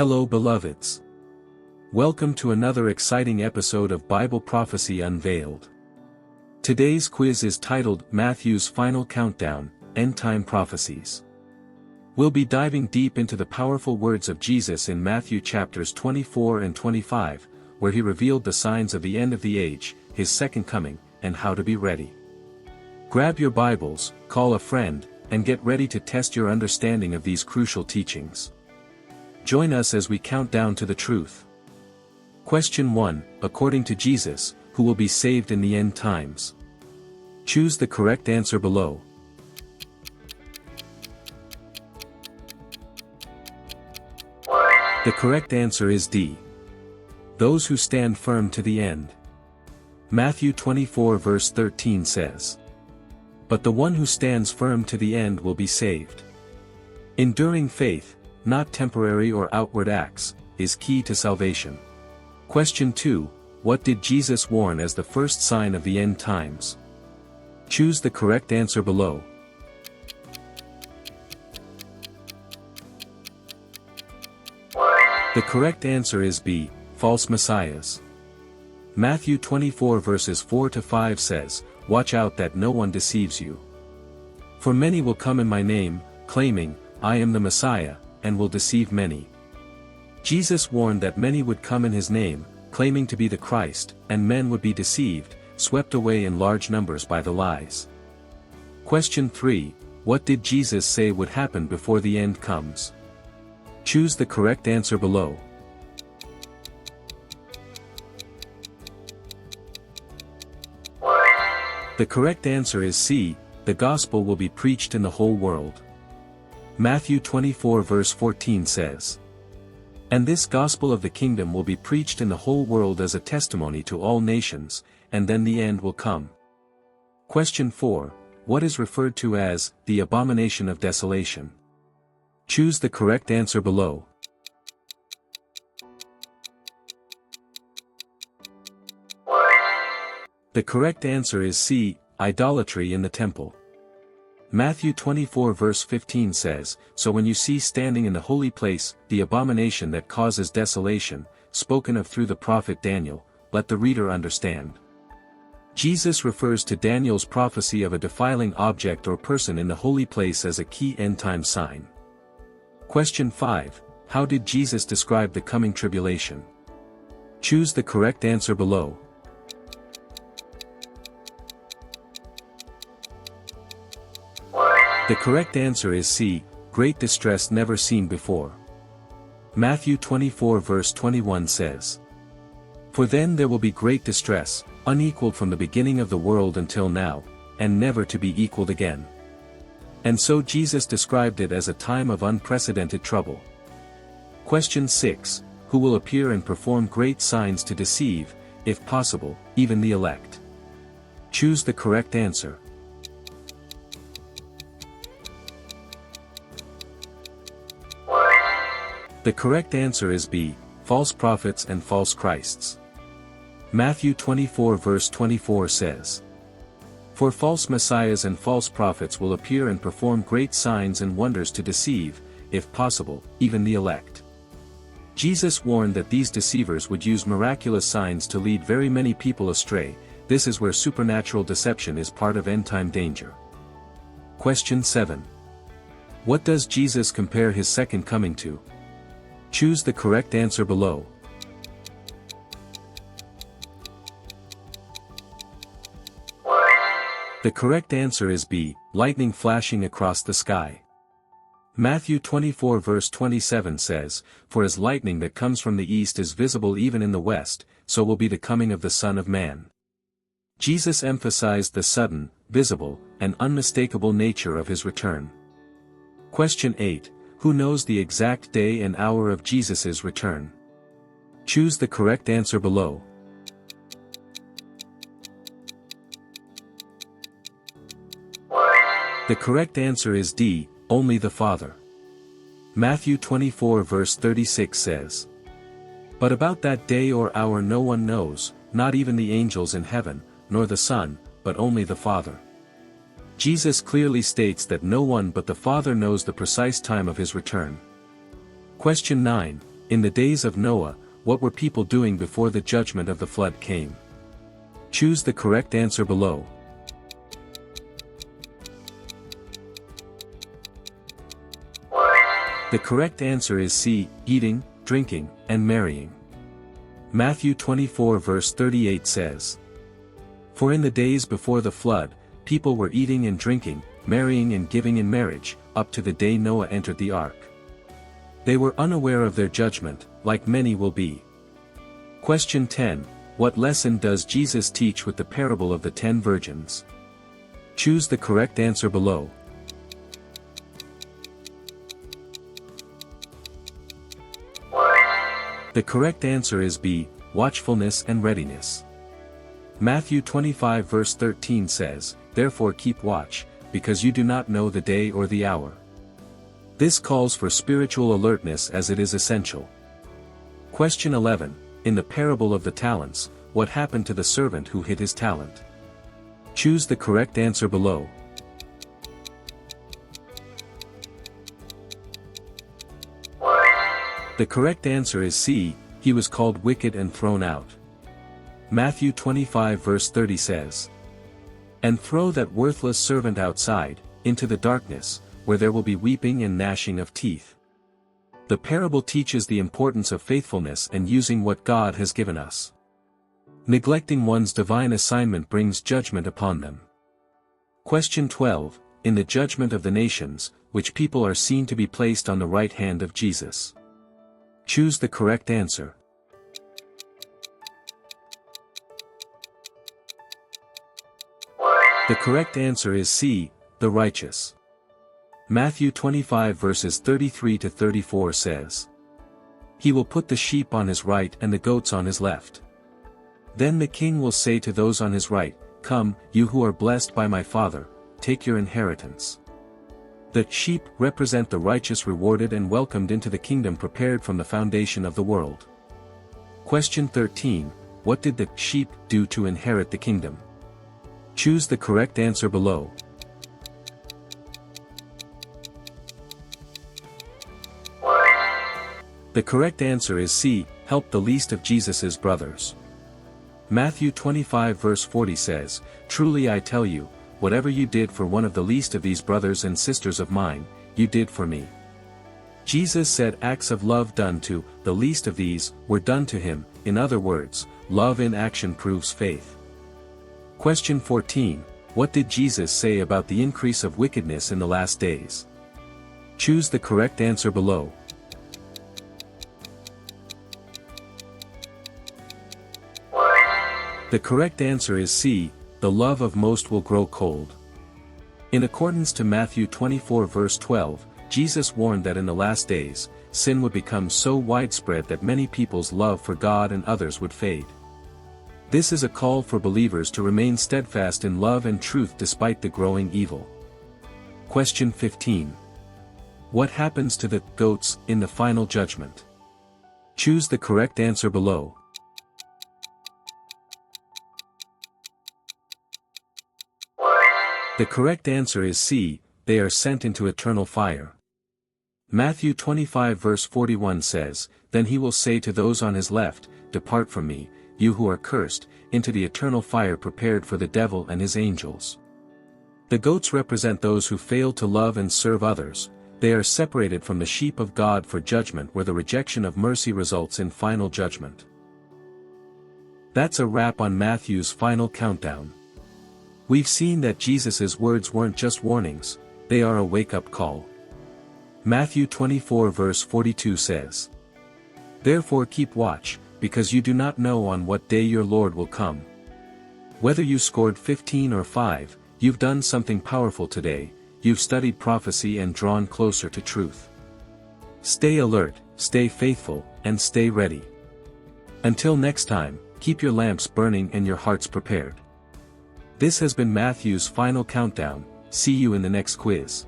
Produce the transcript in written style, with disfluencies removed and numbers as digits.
Hello beloveds. Welcome to another exciting episode of Bible Prophecy Unveiled. Today's quiz is titled Matthew's Final Countdown, End Time Prophecies. We'll be diving deep into the powerful words of Jesus in Matthew chapters 24 and 25, where he revealed the signs of the end of the age, his second coming, and how to be ready. Grab your Bibles, call a friend, and get ready to test your understanding of these crucial teachings. Join us as we count down to the truth. Question 1, according to Jesus, who will be saved in the end times? Choose the correct answer below. The correct answer is D. Those who stand firm to the end. Matthew 24 verse 13 says, "But the one who stands firm to the end will be saved." Enduring faith, not temporary or outward acts, is key to salvation. Question 2, what did Jesus warn as the first sign of the end times? Choose the correct answer below. The correct answer is B, false messiahs. Matthew 24 verses 4 to 5 says, "Watch out that no one deceives you. For many will come in my name, claiming, 'I am the Messiah,' and will deceive many." Jesus warned that many would come in his name, claiming to be the Christ, and men would be deceived, swept away in large numbers by the lies. Question 3, what did Jesus say would happen before the end comes? Choose the correct answer below. The correct answer is C, the gospel will be preached in the whole world. Matthew 24 verse 14 says, "And this gospel of the kingdom will be preached in the whole world as a testimony to all nations, and then the end will come." Question 4, what is referred to as the abomination of desolation? Choose the correct answer below. The correct answer is C, idolatry in the temple. Matthew 24 verse 15 says, "So when you see standing in the holy place, the abomination that causes desolation, spoken of through the prophet Daniel, let the reader understand." Jesus refers to Daniel's prophecy of a defiling object or person in the holy place as a key end-time sign. Question 5, how did Jesus describe the coming tribulation? Choose the correct answer below. The correct answer is C, great distress never seen before. Matthew 24 verse 21 says, "For then there will be great distress, unequaled from the beginning of the world until now, and never to be equaled again." And so Jesus described it as a time of unprecedented trouble. Question 6, who will appear and perform great signs to deceive, if possible, even the elect? Choose the correct answer. The correct answer is B, false prophets and false Christs. Matthew 24 verse 24 says, "For false messiahs and false prophets will appear and perform great signs and wonders to deceive, if possible, even the elect." Jesus warned that these deceivers would use miraculous signs to lead very many people astray. This is where supernatural deception is part of end-time danger. Question 7. What does Jesus compare his second coming to? Choose the correct answer below. The correct answer is B, lightning flashing across the sky. Matthew 24 verse 27 says, "For as lightning that comes from the east is visible even in the west, so will be the coming of the Son of Man." Jesus emphasized the sudden, visible, and unmistakable nature of his return. Question 8. Who knows the exact day and hour of Jesus' return? Choose the correct answer below. The correct answer is D, only the Father. Matthew 24 verse 36 says, "But about that day or hour no one knows, not even the angels in heaven, nor the Son, but only the Father." Jesus clearly states that no one but the Father knows the precise time of his return. Question 9. In the days of Noah, what were people doing before the judgment of the flood came? Choose the correct answer below. The correct answer is C, eating, drinking, and marrying. Matthew 24 verse 38 says, "For in the days before the flood, people were eating and drinking, marrying and giving in marriage, up to the day Noah entered the ark. They were unaware of their judgment, like many will be." Question 10. What lesson does Jesus teach with the parable of the 10 virgins? Choose the correct answer below. The correct answer is B, watchfulness and readiness. Matthew 25 verse 13 says, "Therefore keep watch, because you do not know the day or the hour." This calls for spiritual alertness as it is essential. Question 11. In the parable of the talents, what happened to the servant who hid his talent? Choose the correct answer below. The correct answer is C, he was called wicked and thrown out. Matthew 25 verse 30 says, "And throw that worthless servant outside, into the darkness, where there will be weeping and gnashing of teeth." The parable teaches the importance of faithfulness and using what God has given us. Neglecting one's divine assignment brings judgment upon them. Question 12. In the judgment of the nations, which people are seen to be placed on the right hand of Jesus? Choose the correct answer. The correct answer is C, the righteous. Matthew 25 verses 33 to 34 says, "He will put the sheep on his right and the goats on his left. Then the king will say to those on his right, 'Come, you who are blessed by my Father, take your inheritance.'" The sheep represent the righteous rewarded and welcomed into the kingdom prepared from the foundation of the world. Question 13. What did the sheep do to inherit the kingdom? Choose the correct answer below. The correct answer is C, help the least of Jesus's brothers. Matthew 25 verse 40 says, "Truly I tell you, whatever you did for one of the least of these brothers and sisters of mine, you did for me." Jesus said acts of love done to the least of these were done to him. In other words, love in action proves faith. Question 14. What did Jesus say about the increase of wickedness in the last days? Choose the correct answer below. The correct answer is C, the love of most will grow cold. In accordance to Matthew 24 verse 12, Jesus warned that in the last days, sin would become so widespread that many people's love for God and others would fade. This is a call for believers to remain steadfast in love and truth despite the growing evil. Question 15. What happens to the goats in the final judgment? Choose the correct answer below. The correct answer is C, they are sent into eternal fire. Matthew 25 verse 41 says, "Then he will say to those on his left, 'Depart from me, you who are cursed, into the eternal fire prepared for the devil and his angels.'" The goats represent those who fail to love and serve others. They are separated from the sheep of God for judgment, where the rejection of mercy results in final judgment. That's a wrap on Matthew's final countdown. We've seen that Jesus' words weren't just warnings, they are a wake-up call. Matthew 24 verse 42 says, "Therefore keep watch, because you do not know on what day your Lord will come." Whether you scored 15 or 5, you've done something powerful today. You've studied prophecy and drawn closer to truth. Stay alert, stay faithful, and stay ready. Until next time, keep your lamps burning and your hearts prepared. This has been Matthew's final countdown. See you in the next quiz.